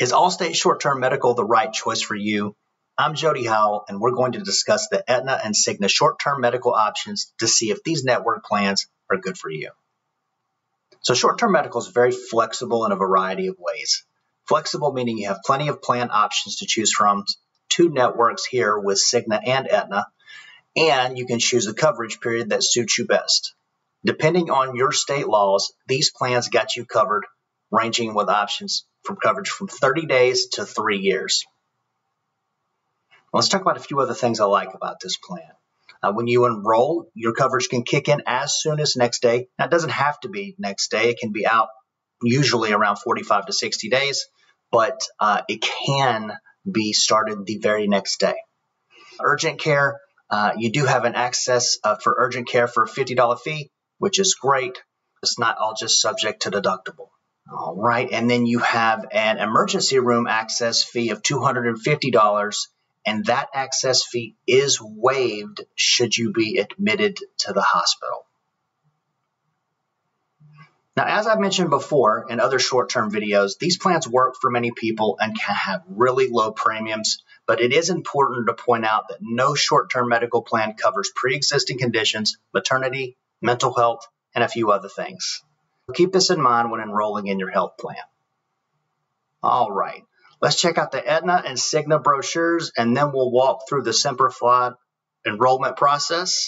Is Allstate short-term medical the right choice for you? I'm Jody Howell, and we're going to discuss the Aetna and Cigna short-term medical options to see if these network plans are good for you. So short-term medical is very flexible in a variety of ways. Flexible meaning you have plenty of plan options to choose from, two networks here with Cigna and Aetna, and you can choose a coverage period that suits you best. Depending on your state laws, these plans got you covered, ranging with options from coverage from 30 days to 3 years. Let's talk about a few other things I like about this plan. When you enroll, your coverage can kick in as soon as next day. Now, it doesn't have to be next day. It can be out usually around 45 to 60 days, but it can be started the very next day. Urgent care, you do have an access for urgent care for a $50 fee, which is great. It's not all just subject to deductible. All right, and then you have an emergency room access fee of $250, and that access fee is waived should you be admitted to the hospital. Now, as I mentioned before in other short-term videos, these plans work for many people and can have really low premiums, but it is important to point out that no short-term medical plan covers pre-existing conditions, maternity, mental health, and a few other things. Keep this in mind when enrolling in your health plan. All right, let's check out the Aetna and Cigna brochures, and then we'll walk through the simplified enrollment process.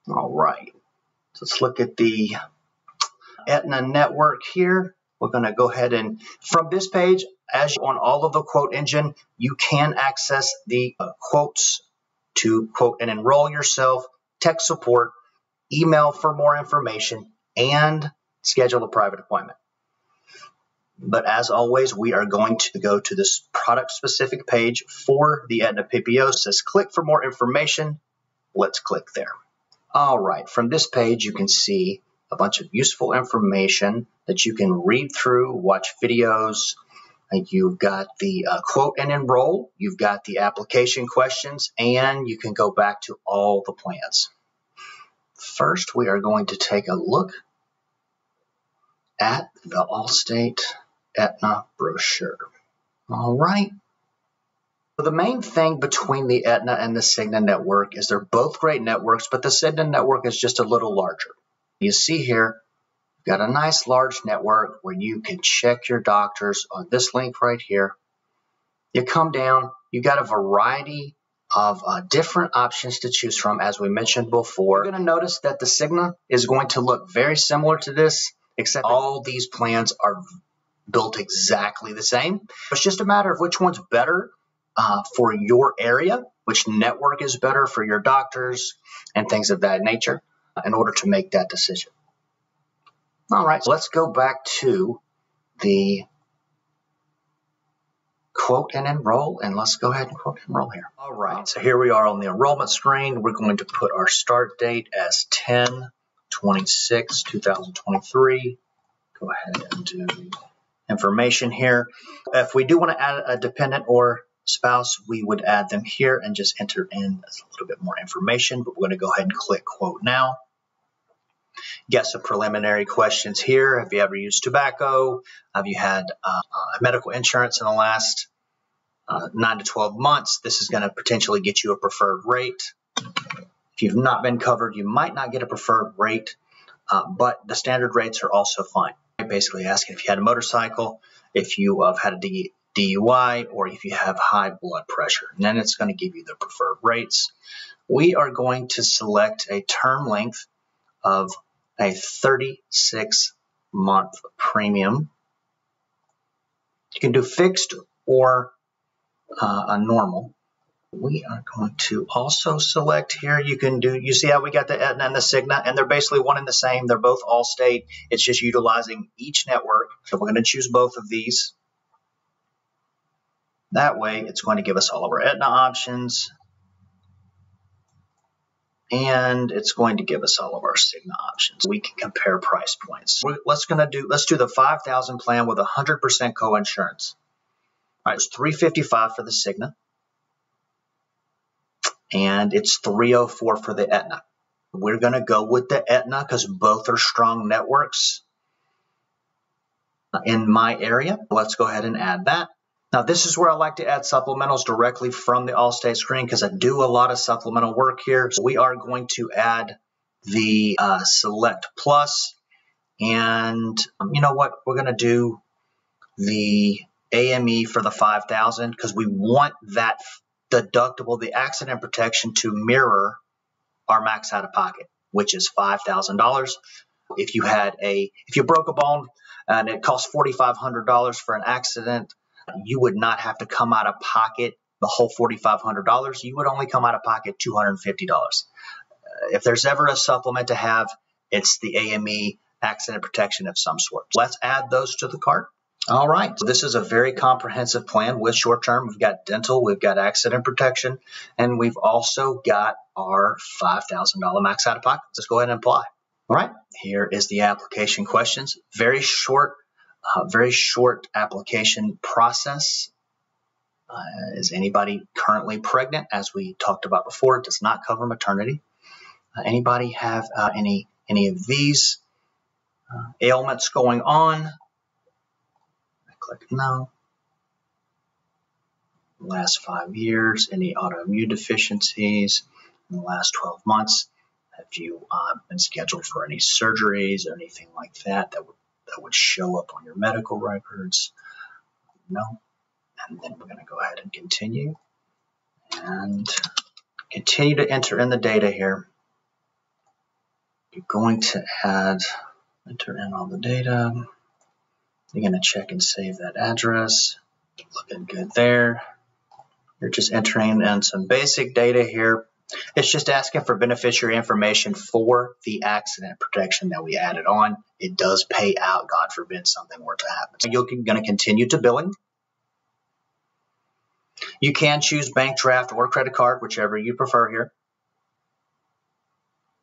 All right, so let's look at the Aetna network here. We're going to go ahead and from this page, as on all of the quote engine, you can access the quotes to quote and enroll yourself, tech support, email for more information, and schedule a private appointment. But as always, we are going to go to this product-specific page for the Aetna PPO. It says click for more information. Let's click there. All right, from this page, you can see a bunch of useful information that you can read through, watch videos. You've got the quote and enroll. You've got the application questions, and you can go back to all the plans. First, we are going to take a look at the Allstate Aetna brochure. All right. So the main thing between the Aetna and the Cigna network is they're both great networks, but the Cigna network is just a little larger. You see here, you've got a nice large network where you can check your doctors on this link right here. You come down, you've got a variety of different options to choose from, as we mentioned before. You're going to notice that the Cigna is going to look very similar to this, except all these plans are built exactly the same. It's just a matter of which one's better for your area, which network is better for your doctors, and things of that nature in order to make that decision. All right, so let's go back to the quote and enroll, and let's go ahead and quote and enroll here. All right, so here we are on the enrollment screen. We're going to put our start date as 10/26/2023. Go ahead and do information here. If we do want to add a dependent or spouse, we would add them here and just enter in a little bit more information, but we're going to go ahead and click quote now. Get some preliminary questions here. Have you ever used tobacco? Have you had medical insurance in the last 9 to 12 months? This is going to potentially get you a preferred rate. If you've not been covered, you might not get a preferred rate, but the standard rates are also fine. Basically asking if you had a motorcycle, if you have had a DUI, or if you have high blood pressure. And then it's going to give you the preferred rates. We are going to select a term length of a 36-month premium. You can do fixed or a normal. We are going to also select here, you see how we got the Aetna and the Cigna, and they're basically one and the same. They're both Allstate. It's just utilizing each network. So we're going to choose both of these. That way, it's going to give us all of our Aetna options, and it's going to give us all of our Cigna options. We can compare price points. Let's do the 5,000 plan with 100% co-insurance. All right, it's $355 for the Cigna, and it's $304 for the Aetna. We're going to go with the Aetna because both are strong networks. in my area. Let's go ahead and add that. Now, this is where I like to add supplementals directly from the Allstate screen because I do a lot of supplemental work here. So we are going to add the Select Plus, and you know what? We're going to do the AME for the 5,000 because we want that deductible, the accident protection, to mirror our max out of pocket, which is $5,000. If you broke a bone and it costs $4,500 for an accident, you would not have to come out of pocket the whole $4,500. You would only come out of pocket $250. If there's ever a supplement to have, it's the AME accident protection of some sort. Let's add those to the cart. All right, so this is a very comprehensive plan with short-term. We've got dental, we've got accident protection, and we've also got our $5,000 max out of pocket. Let's go ahead and apply. All right, here is the application questions. Very short application process. Is anybody currently pregnant? As we talked about before, it does not cover maternity. Anybody have any of these ailments going on? I click no. Last 5 years, any autoimmune deficiencies in the last 12 months? Have you been scheduled for any surgeries or anything like that would show up on your medical records? No. And then we're going to go ahead and continue to enter in the data here. You're going to enter in all the data. You're going to check and save that address. Looking good there. You're just entering in some basic data here. It's just asking for beneficiary information for the accident protection that we added on. It does pay out, God forbid something were to happen. So you're going to continue to billing. You can choose bank draft or credit card, whichever you prefer here.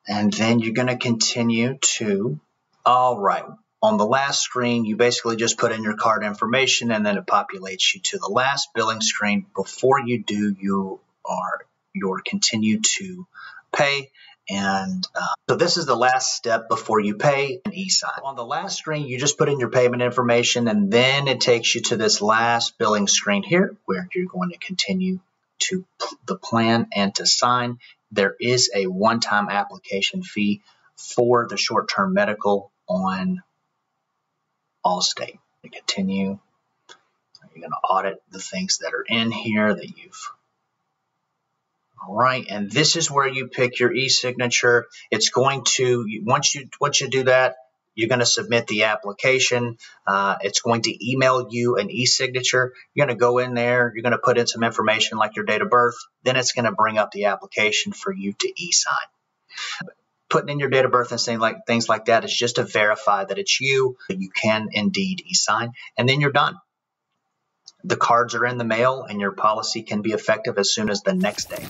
And then you're going to continue to, all right, on the last screen, you basically just put in your card information and then it populates you to the last billing screen. Before you do, you're continue to pay. And so this is the last step before you pay and e-sign. On the last screen, you just put in your payment information and then it takes you to this last billing screen here where you're going to continue to the plan and to sign. There is a one-time application fee for the short-term medical on Allstate. To continue, you're going to audit the things that are in here that you've. All right, and this is where you pick your e-signature. It's going to, once you do that, you're going to submit the application. It's going to email you an e-signature. You're going to go in there. You're going to put in some information like your date of birth. Then it's going to bring up the application for you to e-sign. Putting in your date of birth and things like that is just to verify that it's you. You can indeed e-sign, and then you're done. The cards are in the mail, and your policy can be effective as soon as the next day.